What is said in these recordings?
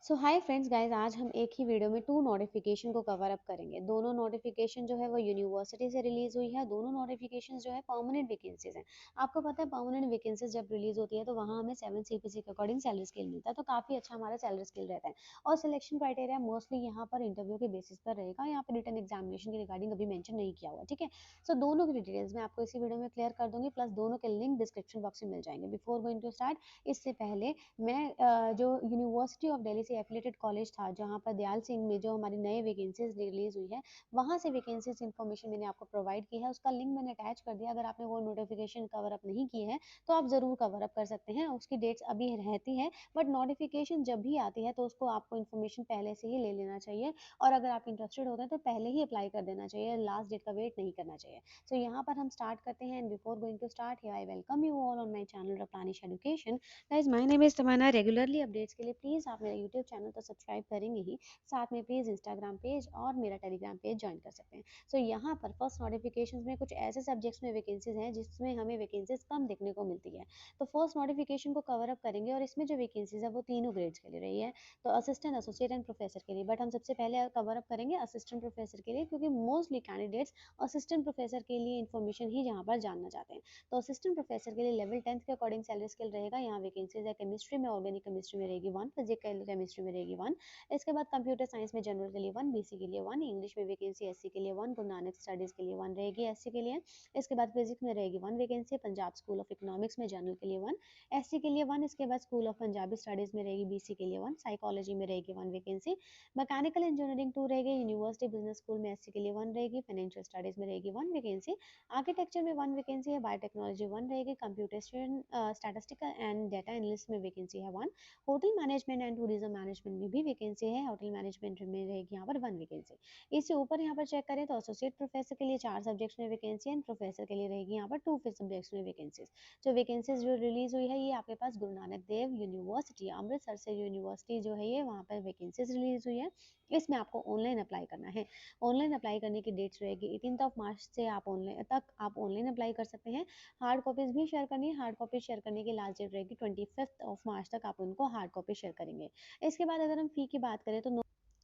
सो hi friends guys, आज हम एक ही वीडियो में टू नोटिफिकेशन को कवर अप करेंगे। दोनों नोटिफिकेशन जो है वो यूनिवर्सिटी से रिलीज हुई है। दोनों नोटिफिकेशन जो है परमानेंट वैकेंसीज हैं। आपको पता है परमानेंट वैकेंसीज जब रिलीज होती है तो वहाँ हमें 7 सीपीसी के अकॉर्डिंग सैलरी स्केल मिलता है, तो काफी अच्छा हमारा सैलरी स्केल रहता है। और सिलेक्शन क्राइटेरिया मोस्टली यहाँ पर इंटरव्यू के बेसिस पर रहेगा। यहाँ पर रिटन एग्जामिनेशन के रिगार्डिंग अभी मेंशन नहीं किया हुआ, ठीक है। सो दोनों की डिटेल्स मैं आपको इसी वीडियो में क्लियर कर दूंगी, प्लस दोनों के लिंक डिस्क्रिप्शन बॉक्स में मिल जाएंगे। बिफोर गोइंग टू स्टार्ट, इससे पहले मैं जो यूनिवर्सिटी ऑफ दिल्ली से एफिलेटेड कॉलेज था जहाँ पर दयाल सिंह में जो हमारी नई वैकेंसीज रिलीज हुई है, वहाँ से वैकेंसीज इन्फॉर्मेशन मैंने आपको प्रोवाइड की है। उसका लिंक मैंने अटैच कर दिया। अगर आपने वो नोटिफिकेशन कवर अप नहीं किए हैं तो आप ज़रूर कवर अप कर सकते हैं। उसकी डेट्स अभी रहती है, बट नोटिफिकेशन जब भी आती है तो उसको आपको इन्फॉर्मेशन पहले से ही ले लेना चाहिए। और अगर आप इंटरेस्टेड होते हैं तो पहले ही अप्लाई कर देना चाहिए, लास्ट डेट का वेट नहीं करना चाहिए। सो यहाँ पर हम स्टार्ट करते हैं। And before going to start, here I welcome you all on my channel रप्तानिश education. Guys, my name is Tamanna. Regularly updates के लिए प्लीज आप मेरा यूट्यूब चैनल तो सब्सक्राइब करेंगे ही, साथ में प्लीज इंस्टाग्राम पेज और मेरा टेलीग्राम पेज ज्वाइन कर सकते हैं। सो यहाँ पर फर्स्ट नोटिफिकेशन में कुछ ऐसे सब्जेक्ट्स में वैकेंसीज हैं जिसमें हमें वैकेंसीज कम देखने को मिलती है। तो फर्स्ट नोटिफिकेशन को कवर अप करेंगे और इसमें जो वैकेंसीज है वो तीनों ग्रेड्स के लिए रही है। तो असिस्टेंट, एसोसिएट एंड प्रोफेसर के लिए, बट हम सबसे पहले कवर अप करेंगे असिस्टेंट प्रोफेसर के लिए, क्योंकि मोस्टली कैंडिडेट्स असिस्टेंट प्रोफेसर के लिए इन्फॉर्मेशन ही जहाँ पर जानना चाहते हैं। तो असिस्टेंट प्रोफेसर के लिए लेवल 10th के अकॉर्डिंग सैलरी स्केल रहेगा। यहाँ वैकेंसीज है केमिस्ट्री में, ऑर्गेनिक केमिस्ट्री में रहेगी 1, फिजिकल केमिस्ट्री में रहेगी 1। इसके बाद कंप्यूटर साइंस में जनरल के लिए 1, बीसी के लिए 1, इंग्लिश में वैकेंसी एससी के लिए 1, गुरु नानक स्टडीज के लिए 1 रहेगी एससी के लिए। इसके बाद फिजिक्स में रहेगी 1 vacancy, Punjab school of economics में जनरल के लिए 1, एससी के लिए 1। इसके बाद स्कूल ऑफ पंजाबी स्टडीज में रहेगी बीसी के लिए 1, साइकोलॉजी में रहेगी 1 वैकेंसी। मैकेनिकल इंजीनियरिंग 2 रहेगी, यूनिवर्सिटी बिजनेस स्कूल में एससी के लिए 1 रहेगी, फाइनेंशियल स्टडीज में रहेगी 1 वैकेंसी। आर्किटेक्चर में 1 वैकेंसी है, बायोटेक्नोलॉजी 1 रहेगी, computation statistical and data analyst में वैकेंसी है 1। Hotel management and tourism management में भी वैकेंसी है, होटल मैनेजमेंट में रहेगी यहाँ पर 1 वैकेंसी। इससे ऊपर यहाँ पर चेक करें तो एसोसिएट प्रोफेसर के लिए 4 सब्जेक्ट्स में वैकेंसी एंड प्रोफेसर के लिए रहेगी यहाँ पर 2 सब्जेक्ट्स में वैकेंसीज। जो वैकेंसीज जो रिलीज हुई है ये आपके पास गुरु नानक देव यूनिवर्सिटी अमृतसर से यूनिवर्सिटी जो है ये वहाँ पर वैकेंसीज रिलीज हुई है। इसमें आपको ऑनलाइन अप्लाई करना है। ऑनलाइन अप्लाई करने की डेट्स रहेगी 18 ऑफ मार्च से आप ऑनलाइन अप्लाई कर सकते हैं। हार्ड कॉपीज भी शेयर करनी है। हार्ड कॉपी शेयर करने की लास्ट डेट रहेगी 25 ऑफ मार्च तक आप उनको हार्ड कॉपी शेयर करेंगे। इसके बाद अगर हम फी की बात करें तो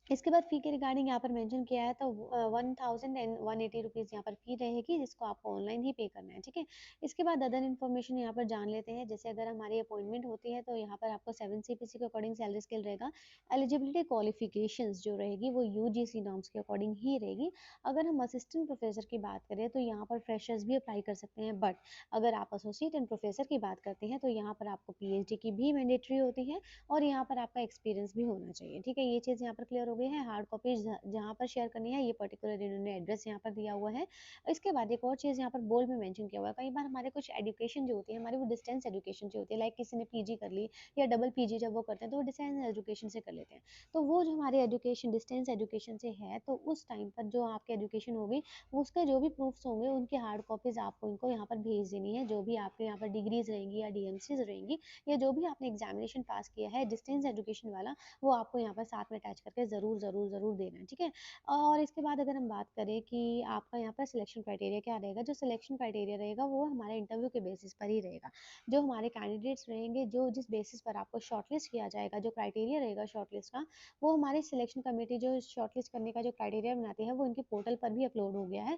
इसके बाद फ़ी के रिगार्डिंग यहाँ पर मेंशन किया है तो 1080 रुपीज़ यहाँ पर फ़ी रहेगी, जिसको आपको ऑनलाइन ही पे करना है, ठीक है। इसके बाद अदर इन्फॉर्मेशन यहाँ पर जान लेते हैं। जैसे अगर हमारी अपॉइंटमेंट होती है तो यहाँ पर आपको 7 सीपीसी के अकॉर्डिंग सैलरी स्केल रहेगा। एलिजिबिलिटी क्वालिफिकेशंस जो रहेगी वो यूजीसी नॉर्म्स के अकॉर्डिंग ही रहेगी। अगर हम असिस्टेंट प्रोफेसर की बात करें तो यहाँ पर फ्रेशर्स भी अप्लाई कर सकते हैं, बट अगर आप एसोसिएट एंड प्रोफेसर की बात करते हैं तो यहाँ पर आपको पीएचडी की भी मैंडेटरी होती है और यहाँ पर आपका एक्सपीरियंस भी होना चाहिए, ठीक है। ये चीज़ यहाँ पर क्लियर हो गई है। हार्ड कॉपी जहाँ पर शेयर करनी है ये पर्टिकुलर इन्होंने एड्रेस यहाँ पर दिया हुआ है। इसके बाद एक और चीज़ यहाँ पर बोल्ड में मेंशन किया हुआ है। कई बार हमारे कुछ एजुकेशन जो होती है हमारी वो डिस्टेंस एजुकेशन जो होती है, लाइक किसी ने पीजी कर ली या डबल पीजी जब वो करते हैं तो वो डिस्टेंस एजुकेशन से कर लेते हैं। तो वो जो हमारी एजुकेशन डिस्टेंस एजुकेशन से है तो उस टाइम पर जो आपकी एजुकेशन होगी उसके जो भी प्रूफ्स होंगे उनकी हार्ड कॉपीज आपको इनको यहाँ पर भेज देनी है। जो भी आपके यहाँ पर डिग्रीज रहेंगी या डीएमसीज रहेंगी या जो भी आपने एग्जामिनेशन पास किया है डिस्टेंस एजुकेशन वाला, वो आपको यहाँ पर साथ में अटैच करके ज़रूर ज़रूर ज़रूर देना है, ठीक है। और इसके बाद अगर हम बात करें कि आपका यहाँ पर सिलेक्शन क्राइटेरिया क्या रहेगा, जो सिलेक्शन क्राइटेरिया रहेगा वो हमारे इंटरव्यू के बेसिस पर ही रहेगा। जो हमारे कैंडिडेट्स रहेंगे जो जिस बेसिस पर आपको शॉर्टलिस्ट किया जाएगा, जो क्राइटेरिया रहेगा शॉर्टलिस्ट का, वो हमारी सिलेक्शन कमेटी जो शॉर्टलिस्ट करने का जो क्राइटेरिया बनाती है वो इनके पोर्टल पर भी अपलोड हो गया है।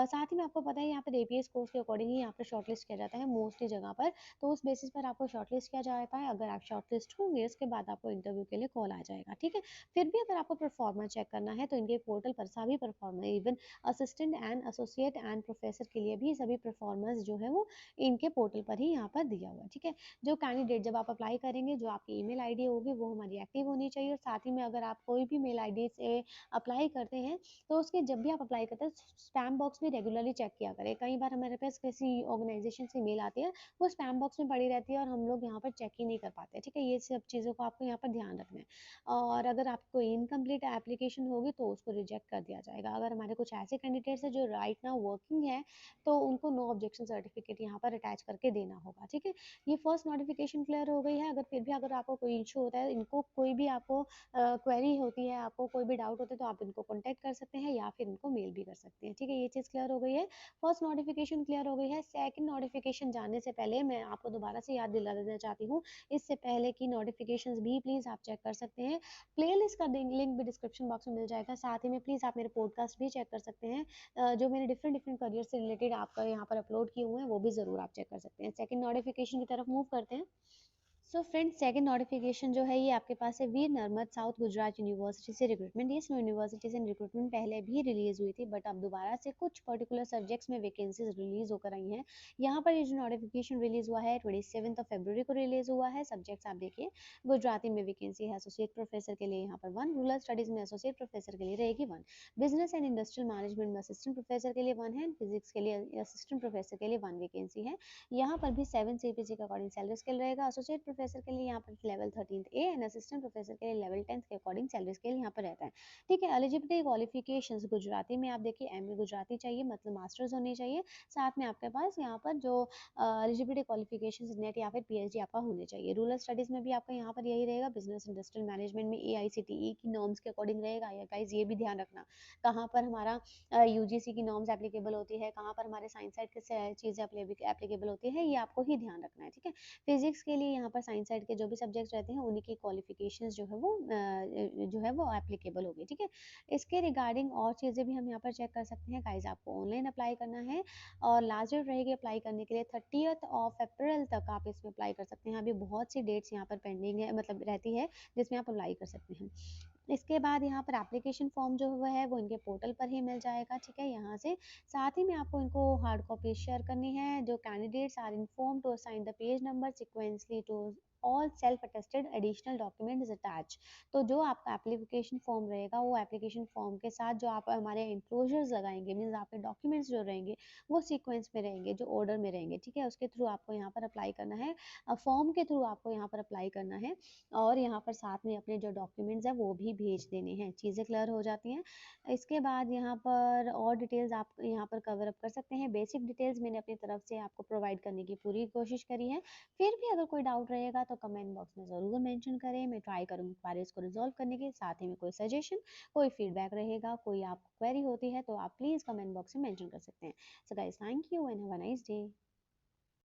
साथ ही में आपको पता है यहाँ पर एपीएस कोर्स के अकॉर्डिंग ही यहाँ पर शॉर्टलिस्ट किया जाता है मोस्टली जगह पर। तो उस बेसिस पर आपको शॉर्टलिस्ट किया जाता है। अगर आप शॉर्टलिस्ट होंगे उसके बाद आपको इंटरव्यू के लिए कॉल आ जाएगा, ठीक है। फिर भी अगर आपको परफॉर्मा चेक करना है तो इनके पोर्टल पर सभी pro forma, even assistant and associate and professor के लिए भी सभी परफॉर्मेंस जो है वो इनके पोर्टल पर ही यहाँ पर दिया हुआ है, ठीक है। जो कैंडिडेट जब आप अप्लाई करेंगे जो आपकी ईमेल आईडी होगी वो हमारी एक्टिव होनी चाहिए। और साथ ही में अगर आप कोई भी मेल आईडी से अप्लाई करते हैं तो उसके जब भी आप अप्लाई करते हैं स्पैम बॉक्स भी रेगुलरली चेक किया करें। कई बार हमारे पास किसी ऑर्गेनाइजेशन से मेल आती है वो स्पैम बॉक्स में पड़ी रहती है और हम लोग यहाँ पर चेक ही नहीं कर पाते, ठीक है। ये सब चीज़ों को आपको यहाँ पर ध्यान रखना है। और अगर आपको इनकम इनकम्प्लीट एप्लीकेशन होगी तो उसको रिजेक्ट कर दिया जाएगा। अगर हमारे कुछ ऐसे कैंडिडेट्स हैं जो राइट नाउ वर्किंग है, तो उनको नो ऑब्जेक्शन सर्टिफिकेट यहाँ पर अटैच करके देना होगा, ठीक है। ये फर्स्ट नोटिफिकेशन क्लियर हो गई है। अगर फिर भी अगर आपको कोई इशू होता है, इनको कोई भी आपको क्वेरी होती है, आपको कोई भी डाउट होता है, तो आप इनको कॉन्टैक्ट कर सकते हैं या फिर इनको मेल भी कर सकते हैं, ठीक है। ये चीज़ क्लियर हो गई है। फर्स्ट नोटिफिकेशन क्लियर हो गई है। सेकंड नोटिफिकेशन जानने से पहले मैं आपको दोबारा से याद दिला देना चाहती हूँ, इससे पहले की नोटिफिकेशंस भी प्लीज़ आप चेक कर सकते हैं। प्लेलिस्ट का लिंक भी डिस्क्रिप्शन बॉक्स में मिल जाएगा। साथ ही में प्लीज़ आप मेरे पॉडकास्ट भी चेक कर सकते हैं, जो मैंने डिफरेंट डिफरेंट करियर से रिलेटेड आपका यहाँ पर अपलोड किए हुए हैं, वो भी ज़रूर आप चेक कर सकते हैं। सेकंड नोटिफिकेशन की तरफ मूव करते हैं। सो फ्रेंड्स, सेकंड नोटिफिकेशन जो है ये आपके पास है वीर नर्मद साउथ गुजरात यूनिवर्सिटी से रिक्रूटमेंट। इस यूनिवर्सिटी से रिक्रूटमेंट पहले भी रिलीज हुई थी, बट अब दोबारा से कुछ पर्टिकुलर सब्जेक्ट्स में वैकेंसीज रिलीज होकर आई हैं। यहाँ पर ये जो नोटिफिकेशन रिलीज हुआ है 27 फरवरी को रिलीज हुआ है। सब्जेक्ट्स आप देखिए, गुजराती में वैकेंसी है एसोसिएट प्रोफेसर के लिए यहाँ पर 1, रूरल स्टडीज में एसोसिएट प्रोफेसर के लिए रहेगी 1, बिजनेस एंड इंडस्ट्रियल मैनेजमेंट में असिस्टेंट प्रोफेसर के लिए 1 है, फिजिक्स के लिए असिस्टेंट प्रोफेसर के लिए 1 वैकेंसी है। यहाँ पर भी 7 सीपीसी के अकॉर्डिंग सैलरी स्केल रहेगा। एसोसिएट प्रोफेसर के लिए यहाँ पर level 13 A and assistant professor के लिए लेवल 10 के अकॉर्डिंग सैलरी स्केल यहाँ पर रहता है, ठीक है। एलिजिबिलिटी क्वालिफिकेशंस गुजराती में आप देखिए, एमए गुजराती चाहिए, मतलब मास्टर्स होनी चाहिए। साथ में आपके पास यहाँ पर जो एलिजिबिलिटी क्वालिफिकेशंस नेट या फिर पीएचडी आपका होने चाहिए। रूरल स्टडीज में भी आपका यहाँ पर यही रहेगा। बिजनेस इंडस्ट्रियल मैनेजमेंट में एआईसीटीई की नॉर्म्स के अकॉर्डिंग रहेगा। गाइस ये भी ध्यान रखना, कहाँ पर हमारा यूजीसी की नॉर्म्स एप्लीकेबल होती है, कहाँ पर हमारे साइंस साइड की चीज़ें एप्लीकेबल होती है, ये आपको ही ध्यान रखना है, ठीक है। फिजिक्स के लिए यहाँ पर साइंस साइड के जो भी सब्जेक्ट्स रहते हैं उन्हीं की क्वालिफिकेशंस जो है वो एप्लीकेबल होगी, ठीक है। इसके रिगार्डिंग और चीज़ें भी हम यहाँ पर चेक कर सकते हैं। गाइस आपको ऑनलाइन अप्लाई करना है और लास्ट डेट रहेगी अप्लाई करने के लिए 30 अप्रैल तक आप इसमें अप्लाई कर सकते हैं। अभी बहुत सी डेट्स यहाँ पर पेंडिंग है, मतलब रहती है, जिसमें आप अप्लाई कर सकते हैं। इसके बाद यहाँ पर एप्लीकेशन फॉर्म जो हुआ है वो इनके पोर्टल पर ही मिल जाएगा, ठीक है, यहाँ से। साथ ही में आपको इनको हार्ड कॉपी शेयर करनी है। जो candidates are inform to assign the page number sequentially to all self attested additional document is attach. तो जो आपका एप्लीकेशन फॉर्म रहेगा, वो एप्लीकेशन फॉर्म के साथ जो आप हमारे इंक्लोजर्स लगाएंगे, मीन्स आपके डॉक्यूमेंट्स जो रहेंगे वो सीक्वेंस में रहेंगे, जो ऑर्डर में रहेंगे, ठीक है, उसके थ्रू आपको यहाँ पर अप्लाई करना है। फॉर्म के थ्रू आपको यहाँ पर अप्लाई करना है और यहाँ पर साथ में अपने जो डॉक्यूमेंट्स हैं वो भी भेज देने हैं। चीज़ें क्लियर हो जाती हैं। इसके बाद यहाँ पर और डिटेल्स आप यहाँ पर कवर अप कर सकते हैं। बेसिक डिटेल्स मैंने अपनी तरफ से आपको प्रोवाइड करने की पूरी कोशिश करी है। फिर भी अगर कोई डाउट रहेगा तो कमेंट बॉक्स में ज़रूर मेंशन करें, मैं ट्राई करूँगी क्वारीज को रिजॉल्व करने की। साथ ही में कोई सजेशन, कोई फीडबैक रहेगा, कोई आपको क्वेरी होती है तो आप प्लीज़ कमेंट बॉक्स में मेंशन कर सकते हैं। So guys, thank you and have a nice day.